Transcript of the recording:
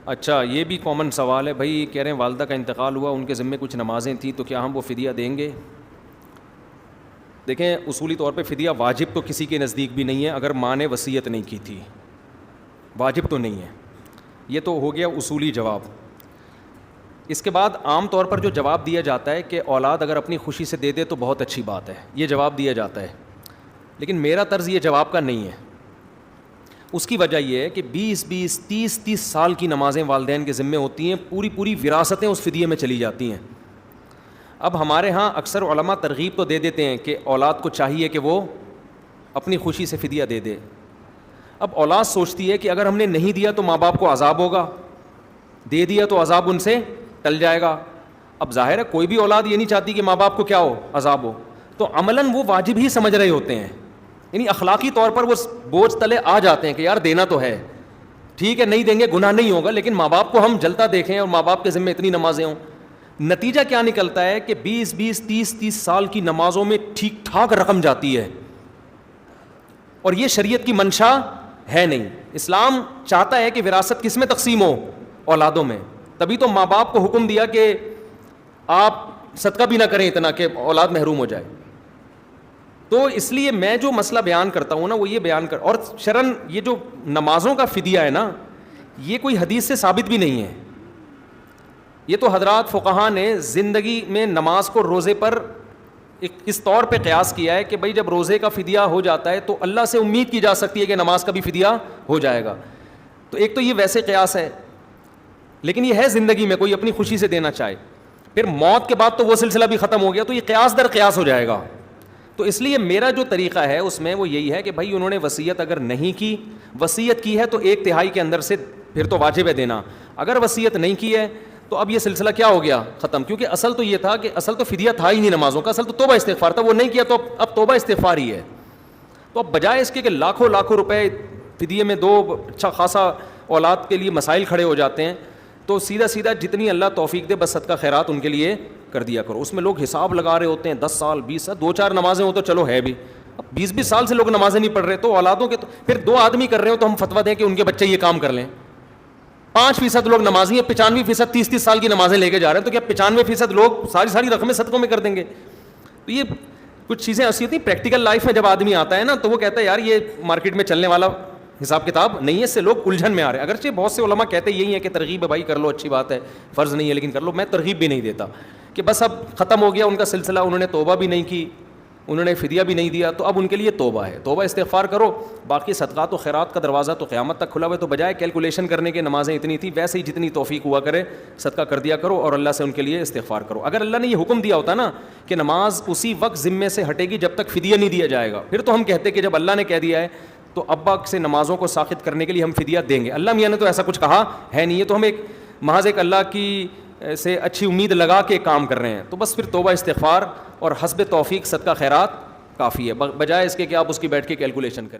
اچھا یہ بھی کامن سوال ہے بھائی، کہہ رہے ہیں والدہ کا انتقال ہوا، ان کے ذمے کچھ نمازیں تھیں، تو کیا ہم وہ فدیہ دیں گے؟ دیکھیں اصولی طور پہ فدیہ واجب تو کسی کے نزدیک بھی نہیں ہے اگر ماں نے وصیت نہیں کی تھی، واجب تو نہیں ہے. یہ تو ہو گیا اصولی جواب. اس کے بعد عام طور پر جو جواب دیا جاتا ہے کہ اولاد اگر اپنی خوشی سے دے دے تو بہت اچھی بات ہے، یہ جواب دیا جاتا ہے. لیکن میرا طرز یہ جواب کا نہیں ہے. اس کی وجہ یہ ہے کہ 20 30 سال کی نمازیں والدین کے ذمے ہوتی ہیں، پوری وراثتیں اس فدیے میں چلی جاتی ہیں. اب ہمارے ہاں اکثر علماء ترغیب تو دے دیتے ہیں کہ اولاد کو چاہیے کہ وہ اپنی خوشی سے فدیہ دے دے. اب اولاد سوچتی ہے کہ اگر ہم نے نہیں دیا تو ماں باپ کو عذاب ہوگا، دے دیا تو عذاب ان سے ٹل جائے گا. اب ظاہر ہے کوئی بھی اولاد یہ نہیں چاہتی کہ ماں باپ کو کیا ہو، عذاب ہو. تو عملاً وہ واجب ہی سمجھ رہے ہوتے ہیں، یعنی اخلاقی طور پر وہ بوجھ تلے آ جاتے ہیں کہ یار دینا تو ہے، ٹھیک ہے نہیں دیں گے گناہ نہیں ہوگا، لیکن ماں باپ کو ہم جلتا دیکھیں اور ماں باپ کے ذمہ اتنی نمازیں ہوں. نتیجہ کیا نکلتا ہے کہ 20 30 سال کی نمازوں میں ٹھیک ٹھاک رقم جاتی ہے، اور یہ شریعت کی منشا ہے نہیں. اسلام چاہتا ہے کہ وراثت کس میں تقسیم ہو، اولادوں میں. تبھی تو ماں باپ کو حکم دیا کہ آپ صدقہ بھی نہ کریں اتنا کہ اولاد محروم ہو جائے. تو اس لیے میں جو مسئلہ بیان کرتا ہوں نا وہ یہ بیان اور شرعاً یہ جو نمازوں کا فدیہ ہے نا یہ کوئی حدیث سے ثابت بھی نہیں ہے. یہ تو حضرات فقہاء نے زندگی میں نماز کو روزے پر اس طور پہ قیاس کیا ہے کہ بھائی جب روزے کا فدیہ ہو جاتا ہے تو اللہ سے امید کی جا سکتی ہے کہ نماز کا بھی فدیہ ہو جائے گا. تو ایک تو یہ ویسے قیاس ہے، لیکن یہ ہے زندگی میں کوئی اپنی خوشی سے دینا چاہے، پھر موت کے بعد تو وہ سلسلہ بھی ختم ہو گیا، تو یہ قیاس در قیاس ہو جائے گا. تو اس لیے میرا جو طریقہ ہے اس میں وہ یہی ہے کہ بھائی انہوں نے وصیت اگر نہیں کی، وصیت کی ہے تو 1/3 کے اندر سے پھر تو واجب ہے دینا. اگر وصیت نہیں کی ہے تو اب یہ سلسلہ کیا ہو گیا، ختم. کیونکہ اصل تو یہ تھا کہ اصل تو فدیہ تھا ہی نہیں نمازوں کا، اصل تو توبہ استغفار تھا. وہ نہیں کیا تو اب توبہ استغفار ہی ہے. تو اب بجائے اس کے کہ لاکھوں روپے فدیے میں دو، اچھا خاصا اولاد کے لیے مسائل کھڑے ہو جاتے ہیں، تو سیدھا جتنی اللہ توفیق دے بس صدقہ خیرات ان کے لیے کر دیا کرو. اس میں لوگ حساب لگا رہے ہوتے ہیں 10 سال 20 سال، 2-4 نمازیں ہوں تو چلو ہے بھی. اب 20 سال سے لوگ نمازیں نہیں پڑھ رہے تو اولادوں کے تو پھر 2 آدمی کر رہے ہو تو ہم فتویٰ دیں کہ ان کے بچے یہ کام کر لیں. 5% لوگ نمازی ہیں، 95% 30 سال کی نمازیں لے کے جا رہے ہیں، تو کیا 95% لوگ ساری رقمیں صدقوں میں کر دیں گے؟ تو یہ کچھ چیزیں ایسی ہوتی ہیں پریکٹیکل لائف میں، جب آدمی آتا ہے نا تو وہ کہتا ہے یار یہ مارکیٹ میں چلنے والا حساب کتاب نہیں ہے، اس سے لوگ الجھن میں آ رہے ہیں. اگرچہ بہت سے علماء کہتے یہی ہے کہ ترغیب ہے بھائی کر لو، اچھی بات ہے، فرض نہیں ہے لیکن کر لو. میں ترغیب بھی نہیں دیتا کہ بس اب ختم ہو گیا ان کا سلسلہ، انہوں نے توبہ بھی نہیں کی، انہوں نے فدیہ بھی نہیں دیا، تو اب ان کے لیے توبہ ہے، توبہ استغفار کرو. باقی صدقات و خیرات کا دروازہ تو قیامت تک کھلا ہوا ہے. تو بجائے کیلکولیشن کرنے کے نمازیں اتنی تھی، ویسے ہی جتنی توفیق ہوا کرے صدقہ کر دیا کرو اور اللہ سے ان کے لیے استغفار کرو. اگر اللہ نے یہ حکم دیا ہوتا نا کہ نماز اسی وقت ذمے سے ہٹے گی جب تک فدیہ نہیں دیا جائے گا، پھر تو ہم کہتے کہ جب اللہ نے کہہ دیا ہے تو ابا سے نمازوں کو ساخط کرنے کے لیے ہم فدیہ دیں گے. اللہ میاں نے تو ایسا کچھ کہا ہے نہیں. یہ تو ہم محض ایک اللہ کی سے اچھی امید لگا کے کام کر رہے ہیں. تو بس پھر توبہ استغفار اور حسب توفیق صدقہ خیرات کافی ہے، بجائے اس کے کہ آپ اس کی بیٹھ کے کیلکولیشن کریں.